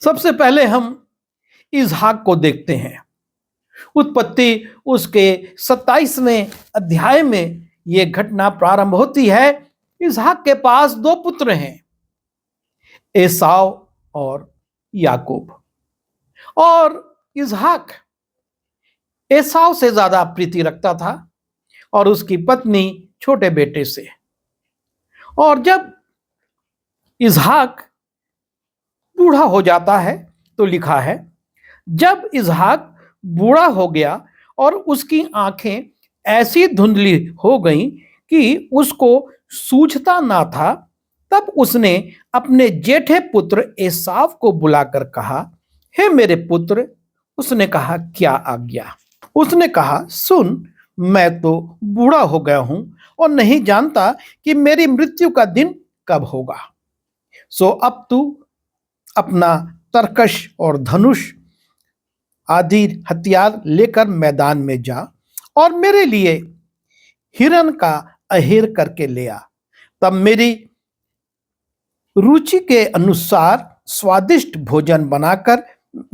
सबसे पहले हम इसहाक को देखते हैं। उत्पत्ति उसके 27वें अध्याय में यह घटना प्रारंभ होती है। इसहाक के पास दो पुत्र हैं, एसाव और याकूब। और इसहाक एसाव से ज्यादा प्रीति रखता था और उसकी पत्नी छोटे बेटे से। और जब इसहाक बूढ़ा हो जाता है तो लिखा है, जब इसहाक बूढ़ा हो गया और उसकी आंखें ऐसी धुंधली हो गईं कि उसको सूझता ना था, तब उसने अपने जेठे पुत्र एसाव को बुलाकर कहा, हे मेरे पुत्र। उसने कहा, क्या आज्ञा? उसने कहा, सुन, मैं तो बूढ़ा हो गया हूं और नहीं जानता कि मेरी मृत्यु का दिन कब होगा। सो अब तू अपना तरकश और धनुष आदि हथियार लेकर मैदान में जा और मेरे लिए हिरन का अहेर करके ले आ। तब मेरी रुचि के अनुसार स्वादिष्ट भोजन बनाकर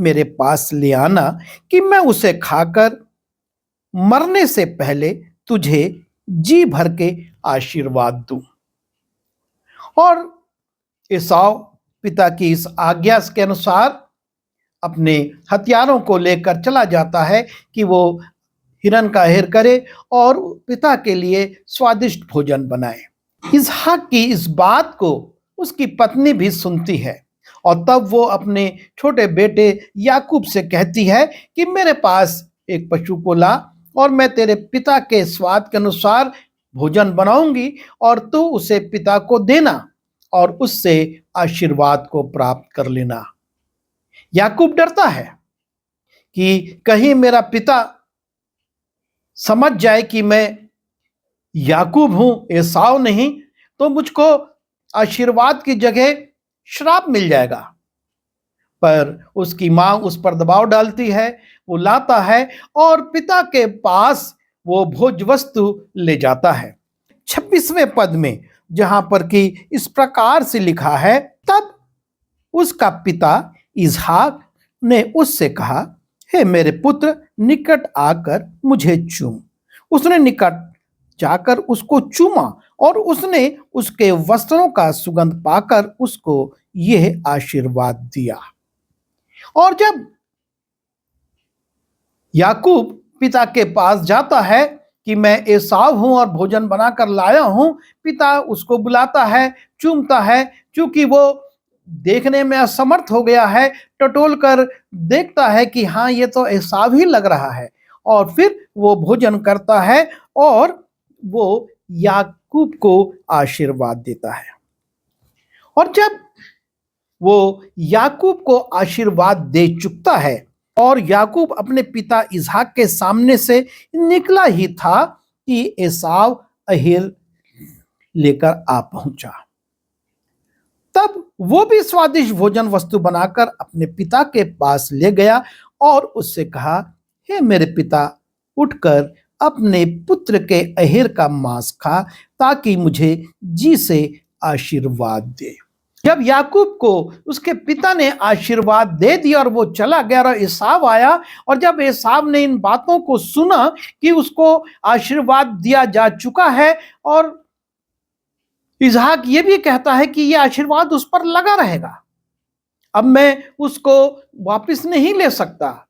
मेरे पास ले आना कि मैं उसे खाकर मरने से पहले तुझे जी भर के आशीर्वाद दूं। और एसाव पिता की इस आज्ञा के अनुसार अपने हथियारों को लेकर चला जाता है कि वो हिरन का अहेर करे और पिता के लिए स्वादिष्ट भोजन बनाए। इसहाक की इस बात को उसकी पत्नी भी सुनती है और तब वो अपने छोटे बेटे याकूब से कहती है कि मेरे पास एक पशु को ला और मैं तेरे पिता के स्वाद के अनुसार भोजन बनाऊंगी और तू उसे पिता को देना और उससे आशीर्वाद को प्राप्त कर लेना। याकूब डरता है कि कहीं मेरा पिता समझ जाए कि मैं याकूब हूं, एसाव नहीं, तो मुझको आशीर्वाद की जगह श्राप मिल जाएगा। पर उसकी मां उस पर दबाव डालती है, वो लाता है और पिता के पास वो भोज वस्तु ले जाता है। 26वें पद में जहां पर कि इस प्रकार से लिखा है, तब उसका पिता इसहाक ने उससे कहा, हे मेरे पुत्र, निकट आकर मुझे चूम। उसने निकट जाकर उसको चूमा और उसने उसके वस्त्रों का सुगंध पाकर उसको यह आशीर्वाद दिया। और जब याकूब पिता के पास जाता है कि मैं एसाव हूं और भोजन बनाकर लाया हूं, पिता उसको बुलाता है, चूमता है। क्योंकि वो देखने में असमर्थ हो गया है, टटोल कर देखता है कि हाँ, ये तो एसाव ही लग रहा है। और फिर वो भोजन करता है और वो याकूब को आशीर्वाद देता है। और जब वो याकूब को आशीर्वाद दे चुकता है और याकूब अपने पिता इसहाक के सामने से निकला ही था कि एसाव अहेर लेकर आ पहुंचा। तब वो भी स्वादिष्ट भोजन वस्तु बनाकर अपने पिता के पास ले गया और उससे कहा, हे मेरे पिता, उठकर अपने पुत्र के अहेर का मांस खा ताकि मुझे जी से आशीर्वाद दे। जब याकूब को उसके पिता ने आशीर्वाद दे दिया और वो चला गया और एसाव आया, और जब एसाव ने इन बातों को सुना कि उसको आशीर्वाद दिया जा चुका है और इसहाक ये भी कहता है कि ये आशीर्वाद उस पर लगा रहेगा, अब मैं उसको वापस नहीं ले सकता,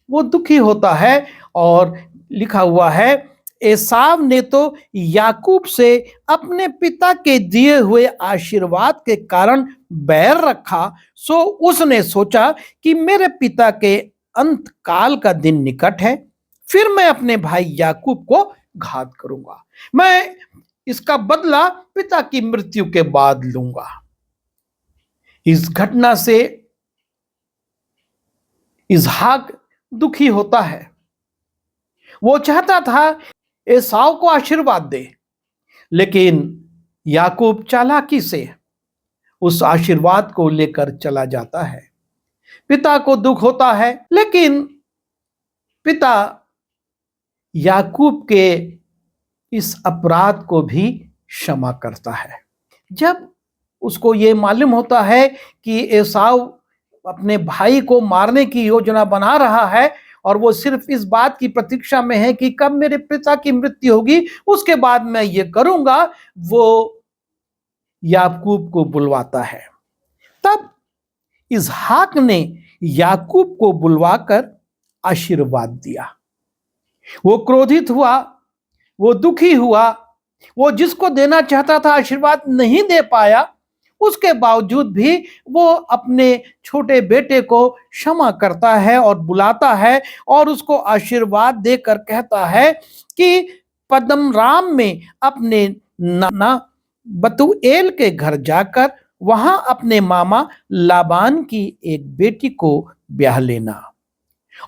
वो दुखी होता है। और लिखा हुआ है, एसाव ने तो याकूब से अपने पिता के दिए हुए आशीर्वाद के कारण बैर रखा। सो उसने सोचा कि मेरे पिता के अंत काल का दिन निकट है, फिर मैं अपने भाई याकूब को घात करूंगा, मैं इसका बदला पिता की मृत्यु के बाद लूंगा। इस घटना से इसहाक दुखी होता है। वो चाहता था एसाव को आशीर्वाद दे, लेकिन याकूब चालाकी से उस आशीर्वाद को लेकर चला जाता है। पिता को दुख होता है, लेकिन पिता याकूब के इस अपराध को भी क्षमा करता है। जब उसको ये मालूम होता है कि एसाव अपने भाई को मारने की योजना बना रहा है और वो सिर्फ इस बात की प्रतीक्षा में है कि कब मेरे पिता की मृत्यु होगी, उसके बाद मैं ये करूंगा। वो याकूब को बुलवाता है। तब इसहाक ने याकूब को बुलवाकर आशीर्वाद दिया। वो क्रोधित हुआ, वो दुखी हुआ, वो जिसको देना चाहता था आशीर्वाद नहीं दे पाया, उसके बावजूद भी वो अपने छोटे बेटे को क्षमा करता है और बुलाता है और उसको आशीर्वाद देकर कहता है कि पद्दमराम में अपने नाना बतूएल के घर जाकर वहां अपने मामा लाबान की एक बेटी को ब्याह लेना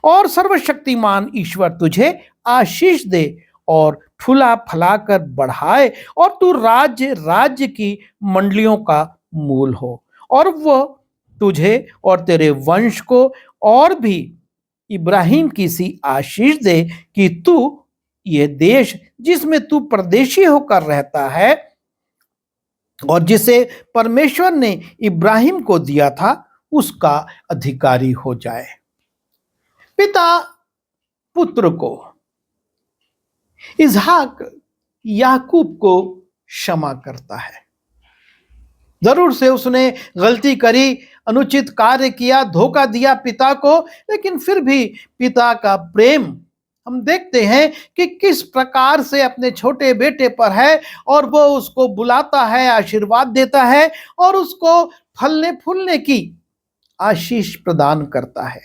और सर्वशक्तिमान ईश्वर तुझे आशीष दे और फुला फलाकर बढ़ाए और तू राज्य राज्य की मंडलियों का मूल हो और वो तुझे और तेरे वंश को और भी इब्राहिम की सी आशीष दे कि तू ये देश जिसमें तू परदेशी होकर रहता है और जिसे परमेश्वर ने इब्राहिम को दिया था उसका अधिकारी हो जाए। पिता पुत्र को, इसहाक याकूब को क्षमा करता है। जरूर से उसने गलती करी, अनुचित कार्य किया, धोखा दिया पिता को, लेकिन फिर भी पिता का प्रेम हम देखते हैं कि किस प्रकार से अपने छोटे बेटे पर है और वो उसको बुलाता है, आशीर्वाद देता है और उसको फलने फूलने की आशीष प्रदान करता है।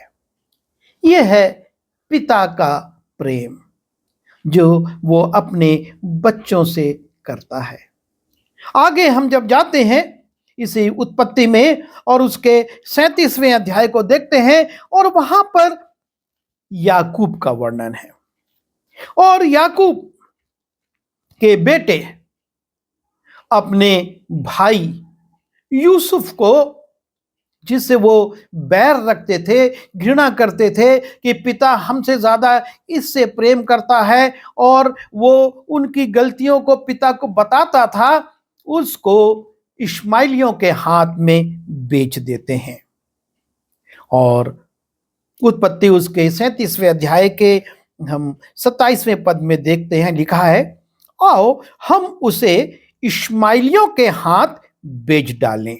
यह है पिता का प्रेम जो वो अपने बच्चों से करता है। आगे हम जब जाते हैं इसी उत्पत्ति में और उसके 37वें अध्याय को देखते हैं और वहां पर याकूब का वर्णन है और याकूब के बेटे अपने भाई यूसुफ को, जिससे वो बैर रखते थे, घृणा करते थे कि पिता हमसे ज्यादा इससे प्रेम करता है और वो उनकी गलतियों को पिता को बताता था, उसको इश्माइलियों के हाथ में बेच देते हैं। और उत्पत्ति उसके 37वें अध्याय के हम 27वें पद में देखते हैं, लिखा है, आओ हम उसे इश्माइलियों के हाथ बेच डालें।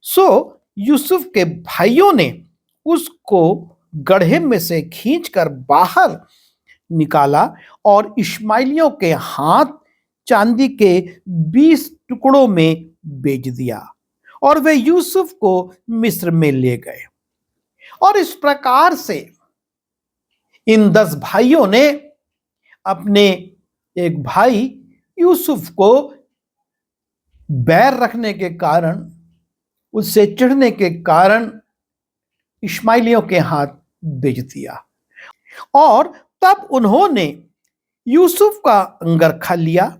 सो यूसुफ के भाइयों ने उसको गड्ढे में से खींचकर बाहर निकाला और इश्माइलियों के हाथ चांदी के 20 टुकड़ों में बेच दिया और वे यूसुफ को मिस्र में ले गए। और इस प्रकार से इन 10 भाइयों ने अपने एक भाई यूसुफ को बैर रखने के कारण, उससे चिढ़ने के कारण इश्माइलियों के हाथ बेच दिया। और तब उन्होंने यूसुफ का अंगरखा लिया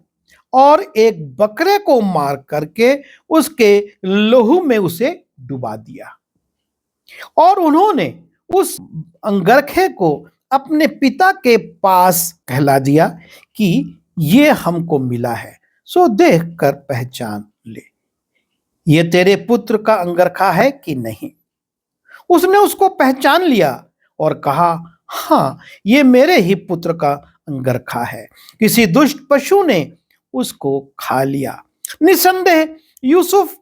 और एक बकरे को मार करके उसके लहू में उसे डुबा दिया और उन्होंने उस अंगरखे को अपने पिता के पास कहला दिया कि ये हमको मिला है, सो देख कर पहचान ले, ये तेरे पुत्र का अंगरखा है कि नहीं। उसने उसको पहचान लिया और कहा, हाँ, ये मेरे ही पुत्र का अंगरखा है, किसी दुष्ट पशु ने उसको खा लिया। निसंदेह यूसुफ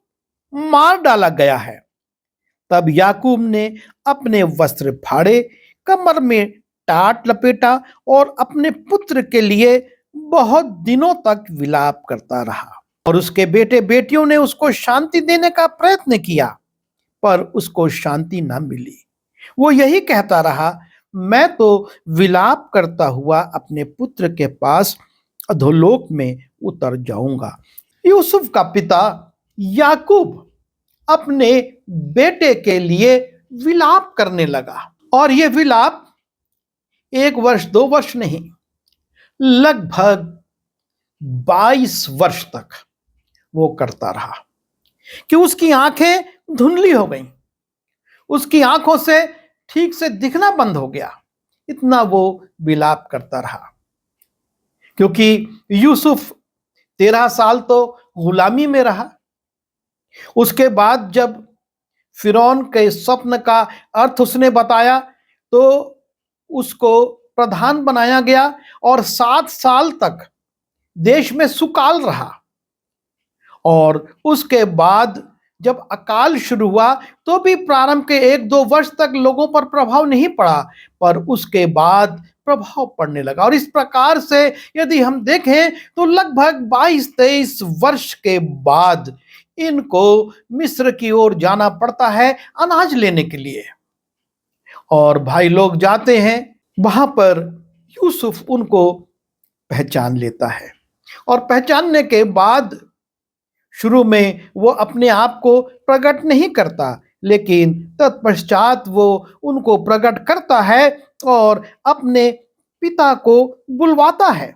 मार डाला गया है। तब याकूब ने अपने वस्त्र फाड़े, कमर में टाट लपेटा और अपने पुत्र के लिए बहुत दिनों तक विलाप करता रहा। और उसके बेटे बेटियों ने उसको शांति देने का प्रयत्न किया, पर उसको शांति ना मिली। वो यही कहता रहा, मैं तो विलाप करता हुआ अपने पुत्र के पास अधोलोक में उतर जाऊंगा। यूसुफ का पिता याकूब अपने बेटे के लिए विलाप करने लगा और यह विलाप 1 वर्ष 2 वर्ष नहीं, लगभग 22 वर्ष तक वो करता रहा कि उसकी आंखें धुंधली हो गईं, उसकी आंखों से ठीक से दिखना बंद हो गया। इतना वो विलाप करता रहा क्योंकि यूसुफ 13 साल तो गुलामी में रहा। उसके बाद जब फिरौन के स्वप्न का अर्थ उसने बताया, तो उसको प्रधान बनाया गया और 7 साल तक देश में सुकाल रहा। और उसके बाद जब अकाल शुरू हुआ तो भी प्रारंभ के 1-2 वर्ष तक लोगों पर प्रभाव नहीं पड़ा, पर उसके बाद प्रभाव पड़ने लगा। और इस प्रकार से यदि हम देखें तो लगभग 22-23 वर्ष के बाद इनको मिस्र की ओर जाना पड़ता है अनाज लेने के लिए। और भाई लोग जाते हैं, वहां पर यूसुफ उनको पहचान लेता है और पहचानने के बाद शुरू में वो अपने आप को प्रकट नहीं करता, लेकिन तत्पश्चात वो उनको प्रकट करता है और अपने पिता को बुलवाता है।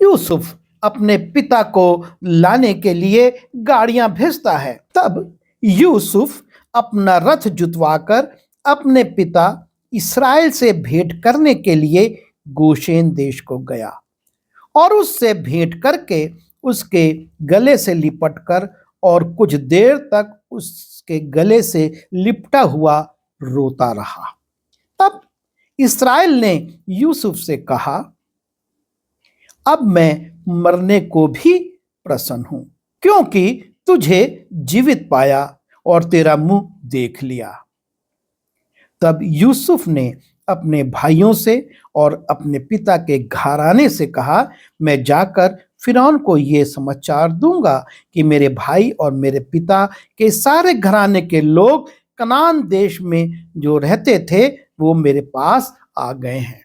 यूसुफ अपने पिता को लाने के लिए गाड़ियां भेजता है। तब यूसुफ अपना रथ जुतवाकर अपने पिता इस्राएल से भेंट करने के लिए गोशेन देश को गया और उससे भेंट करके उसके गले से लिपटकर और कुछ देर तक उसके गले से लिपटा हुआ रोता रहा। तब इस्राएल ने यूसुफ से कहा, अब मैं मरने को भी प्रसन्न हूं, क्योंकि तुझे जीवित पाया और तेरा मुंह देख लिया। तब यूसुफ ने अपने भाइयों से और अपने पिता के घराने से कहा, मैं जाकर फिरौन को ये समाचार दूंगा कि मेरे भाई और मेरे पिता के सारे घराने के लोग कनान देश में जो रहते थे वो मेरे पास आ गए हैं।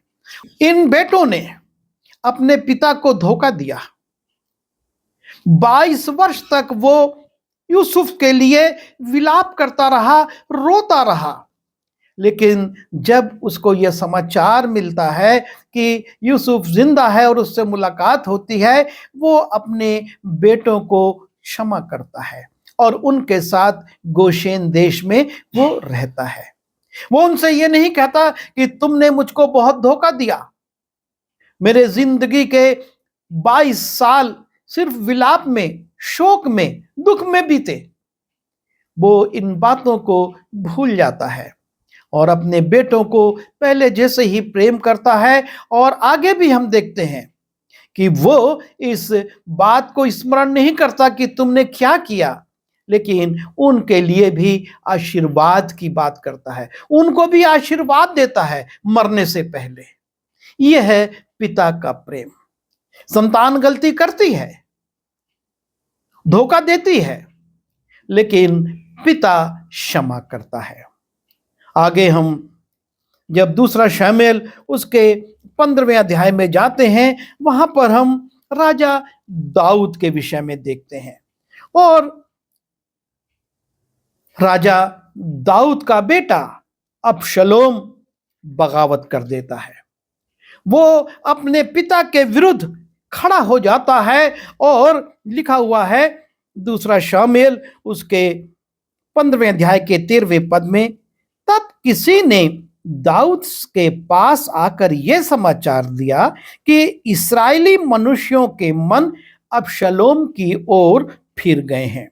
इन बेटों ने अपने पिता को धोखा दिया। 22 वर्ष तक वो यूसुफ के लिए विलाप करता रहा, रोता रहा, लेकिन जब उसको यह समाचार मिलता है कि यूसुफ जिंदा है और उससे मुलाकात होती है, वो अपने बेटों को क्षमा करता है और उनके साथ गोशेन देश में वो रहता है। वो उनसे ये नहीं कहता कि तुमने मुझको बहुत धोखा दिया, मेरे जिंदगी के 22 साल सिर्फ विलाप में, शोक में, दुख में बीते। वो इन बातों को भूल जाता है और अपने बेटों को पहले जैसे ही प्रेम करता है। और आगे भी हम देखते हैं कि वो इस बात को स्मरण नहीं करता कि तुमने क्या किया, लेकिन उनके लिए भी आशीर्वाद की बात करता है, उनको भी आशीर्वाद देता है मरने से पहले। यह है पिता का प्रेम। संतान गलती करती है, धोखा देती है, लेकिन पिता क्षमा करता है। आगे हम जब दूसरा शमूएल उसके 15वें अध्याय में जाते हैं, वहां पर हम राजा दाऊद के विषय में देखते हैं। और राजा दाऊद का बेटा अबशलोम बगावत कर देता है। वो अपने पिता के विरुद्ध खड़ा हो जाता है और लिखा हुआ है दूसरा शमूएल उसके 15वें अध्याय के 13वें पद में, तब किसी ने दाऊद के पास आकर यह समाचार दिया कि इस्राएली मनुष्यों के मन अबशलोम की ओर फिर गए हैं।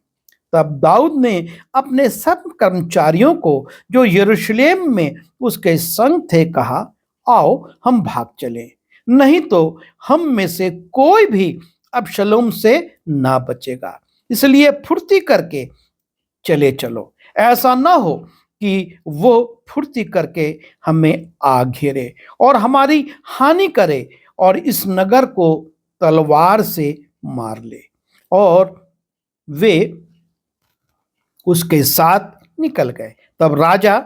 तब दाऊद ने अपने सब कर्मचारियों को जो यरूशलेम में उसके संग थे कहा, आओ हम भाग चले, नहीं तो हम में से कोई भी अबशलोम से ना बचेगा। इसलिए फुर्ती करके चले चलो, ऐसा ना हो कि वो फुर्ती करके हमें आ घेरे और हमारी हानि करे और इस नगर को तलवार से मार ले। और वे उसके साथ निकल गए। तब राजा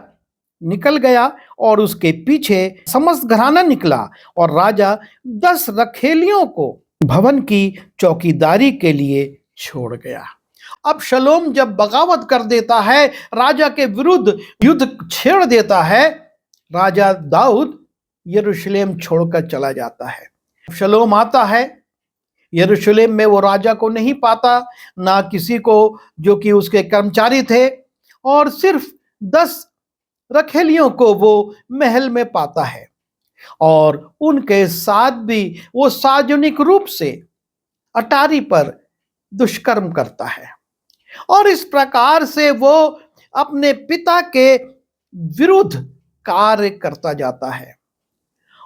निकल गया और उसके पीछे समस्त घराना निकला और राजा 10 रखेलियों को भवन की चौकीदारी के लिए छोड़ गया। अबशलोम जब बगावत कर देता है, राजा के विरुद्ध युद्ध छेड़ देता है, राजा दाऊद यरूशलेम छोड़कर चला जाता है। अबशलोम आता है, यरूशलेम में वो राजा को नहीं पाता, ना किसी को जो कि उसके कर्मचारी थे, और सिर्फ 10 रखेलियों को वो महल में पाता है और उनके साथ भी वो सार्वजनिक रूप से अटारी पर दुष्कर्म करता है। और इस प्रकार से वो अपने पिता के विरुद्ध कार्य करता जाता है।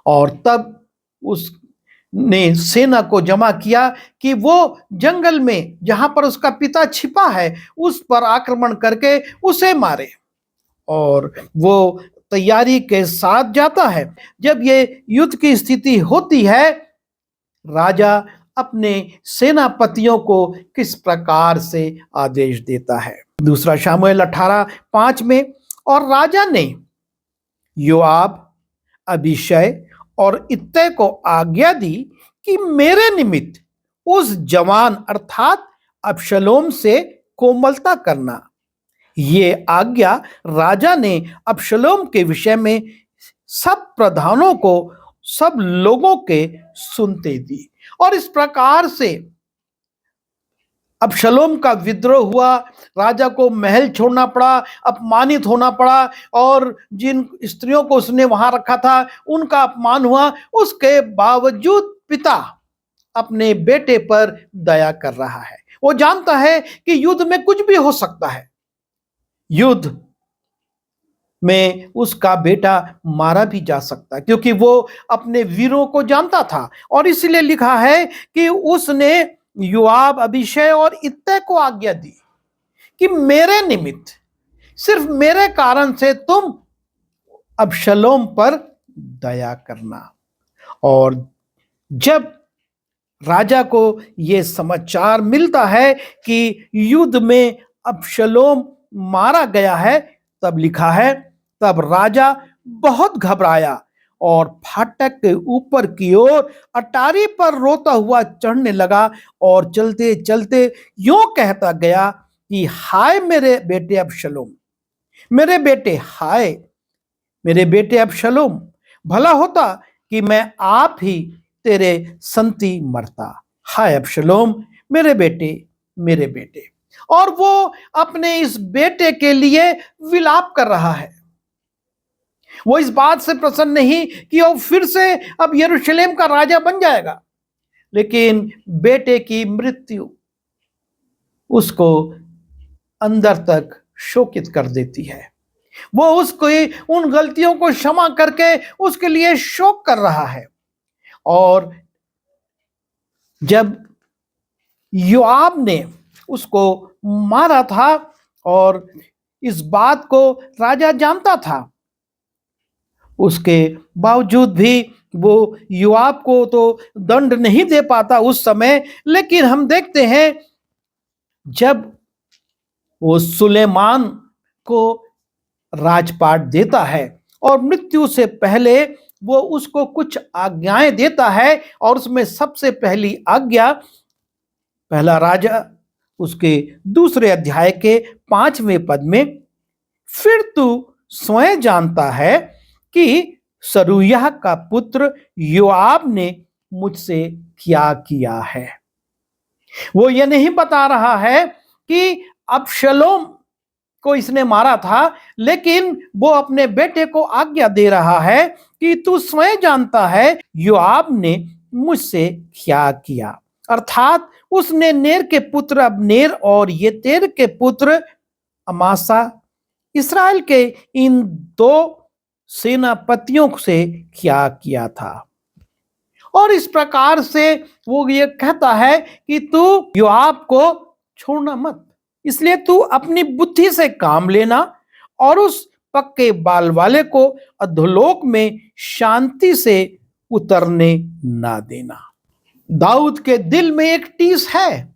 और तब उसने सेना को जमा किया कि वो जंगल में जहां पर उसका पिता छिपा है उस पर आक्रमण करके उसे मारे। और वो तैयारी के साथ जाता है। जब ये युद्ध की स्थिति होती है, राजा अपने सेनापतियों को किस प्रकार से आदेश देता है। दूसरा शामुएल 18:5 में, और राजा ने योआब, अबीशै और इत्तै को आज्ञा दी कि मेरे निमित्त उस जवान अर्थात अबशलोम से कोमलता करना। ये आज्ञा राजा ने अबशलोम के विषय में सब प्रधानों को, सब लोगों के सुनते दी। और इस प्रकार से अबशलोम का विद्रोह हुआ, राजा को महल छोड़ना पड़ा, अपमानित होना पड़ा, और जिन स्त्रियों को उसने वहां रखा था उनका अपमान हुआ। उसके बावजूद पिता अपने बेटे पर दया कर रहा है। वो जानता है कि युद्ध में कुछ भी हो सकता है, युद्ध में उसका बेटा मारा भी जा सकता है, क्योंकि वो अपने वीरों को जानता था। और इसलिए लिखा है कि उसने योआब, अबीशै और इत्तै को आज्ञा दी कि मेरे निमित्त, सिर्फ मेरे कारण से तुम अबशलोम पर दया करना। और जब राजा को यह समाचार मिलता है कि युद्ध में अबशलोम मारा गया है, तब लिखा है, तब राजा बहुत घबराया और फाटक के ऊपर की ओर अटारी पर रोता हुआ चढ़ने लगा और चलते चलते यूं कहता गया कि हाय मेरे बेटे अबशलोम, मेरे बेटे, हाय मेरे बेटे अबशलोम, भला होता कि मैं आप ही तेरे संति मरता। हाय अबशलोम, मेरे बेटे, मेरे बेटे। और वो अपने इस बेटे के लिए विलाप कर रहा है। वो इस बात से प्रसन्न नहीं कि वो फिर से अब यरूशलेम का राजा बन जाएगा, लेकिन बेटे की मृत्यु उसको अंदर तक शोकित कर देती है। वो उसको उन गलतियों को क्षमा करके उसके लिए शोक कर रहा है। और जब योआब ने उसको मारा था और इस बात को राजा जानता था, उसके बावजूद भी वो योआब को तो दंड नहीं दे पाता उस समय। लेकिन हम देखते हैं जब वो सुलेमान को राजपाट देता है और मृत्यु से पहले वो उसको कुछ आज्ञाएं देता है, और उसमें सबसे पहली आज्ञा, पहला राजा उसके 2 अध्याय के 5वें पद में, फिर तू स्वयं जानता है कि सरूयाह का पुत्र योआब ने मुझसे क्या किया है। वो ये नहीं बता रहा है कि अबशलोम को इसने मारा था, लेकिन वो अपने बेटे को आज्ञा दे रहा है कि तू स्वयं जानता है योआब ने मुझसे क्या किया। अर्थात उसने नेर के पुत्र अबनेर और येतेर के पुत्र अमासा, इस्राएल के इन 2 सेनापतियों से क्या किया था। और इस प्रकार से वो ये कहता है कि तू योआब को छोड़ना मत, इसलिए तू अपनी बुद्धि से काम लेना और उस पक्के बाल वाले को अधोलोक में शांति से उतरने ना देना। दाऊद के दिल में एक टीस है।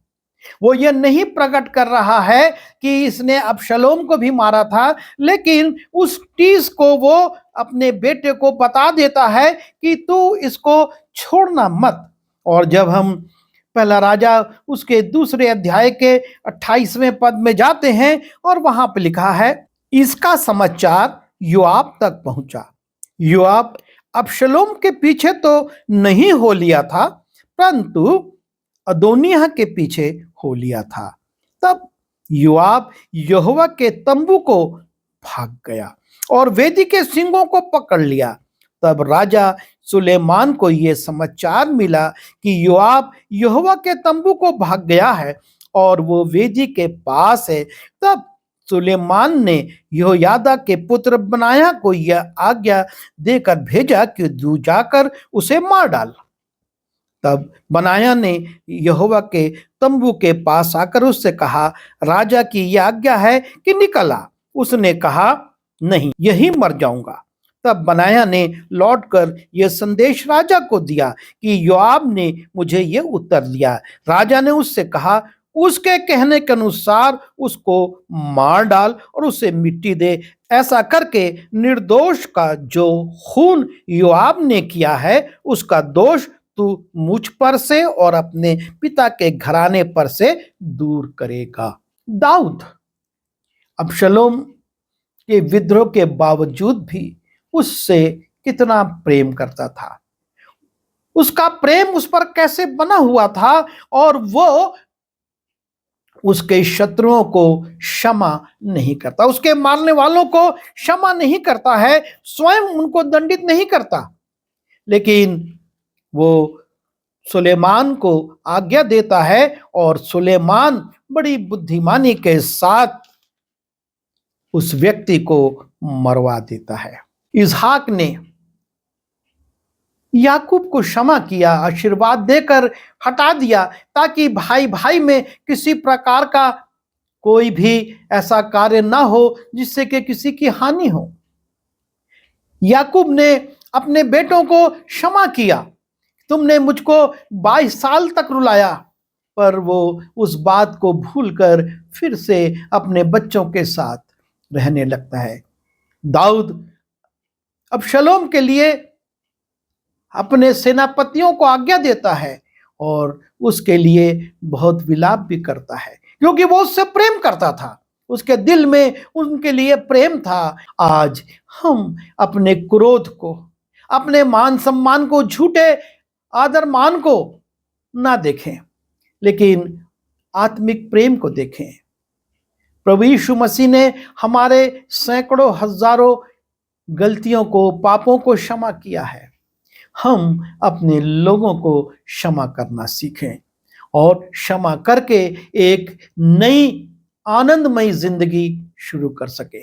वो ये नहीं प्रकट कर रहा है कि इसने अबशलोम को भी मारा था, लेकिन उस टीस को वो अपने बेटे को बता देता है कि तू इसको छोड़ना मत। और जब हम पहला राजा उसके 2 अध्याय के 28वें पद में जाते हैं और वहां पर लिखा है, इसका समाचार योआब तक पहुंचा। योआब अबशलोम के पीछे तो नहीं हो लिया था, परंतु अदोनिय्याह के पीछे हो लिया था। तब योआब यहोवा के तंबू को भाग गया और वेदी के सींगों को पकड़ लिया। तब राजा सुलेमान को यह समाचार मिला कि योआब यहोवा के तंबू को भाग गया है और वो वेदी के पास है। तब सुलेमान ने यहोयादा के पुत्र बनाया को यह आज्ञा देकर भेजा कि तू जाकर उसे मार डाल। तब बनाया ने यहोवा के तंबू के पास आकर उससे कहा, राजा की यह आज्ञा है कि निकल आ। उसने कहा, नहीं, यही मर जाऊंगा। तब बनाया ने लौटकर यह संदेश राजा को दिया कि योआब ने मुझे यह उत्तर दिया। राजा ने उससे कहा, उसके कहने के अनुसार उसको मार डाल और उसे मिट्टी दे। ऐसा करके निर्दोष का जो खून योआब ने किया है उसका दोष तू मुझ पर से और अपने पिता के घराने पर से दूर करेगा। दाऊद अबशलोम के विद्रोह के बावजूद भी उससे कितना प्रेम करता था, उसका प्रेम उस पर कैसे बना हुआ था, और वो उसके शत्रुओं को क्षमा नहीं करता, उसके मारने वालों को क्षमा नहीं करता है, स्वयं उनको दंडित नहीं करता, लेकिन वो सुलेमान को आज्ञा देता है और सुलेमान बड़ी बुद्धिमानी के साथ उस व्यक्ति को मरवा देता है। इसहाक ने याकूब को क्षमा किया, आशीर्वाद देकर हटा दिया, ताकि भाई भाई में किसी प्रकार का कोई भी ऐसा कार्य ना हो जिससे कि किसी की हानि हो। याकूब ने अपने बेटों को क्षमा किया, तुमने मुझको 22 साल तक रुलाया, पर वो उस बात को भूलकर फिर से अपने बच्चों के साथ रहने लगता है। दाऊद अबशलोम के लिए अपने सेनापतियों को आज्ञा देता है और उसके लिए बहुत विलाप भी करता है, क्योंकि वो उससे प्रेम करता था, उसके दिल में उनके लिए प्रेम था। आज हम अपने क्रोध को, अपने मान सम्मान को, झूठे आदर मान को ना देखें, लेकिन आत्मिक प्रेम को देखें। प्रभु यीशु मसीह ने हमारे सैकड़ों हजारों गलतियों को, पापों को क्षमा किया है। हम अपने लोगों को क्षमा करना सीखें और क्षमा करके एक नई आनंदमयी जिंदगी शुरू कर सके।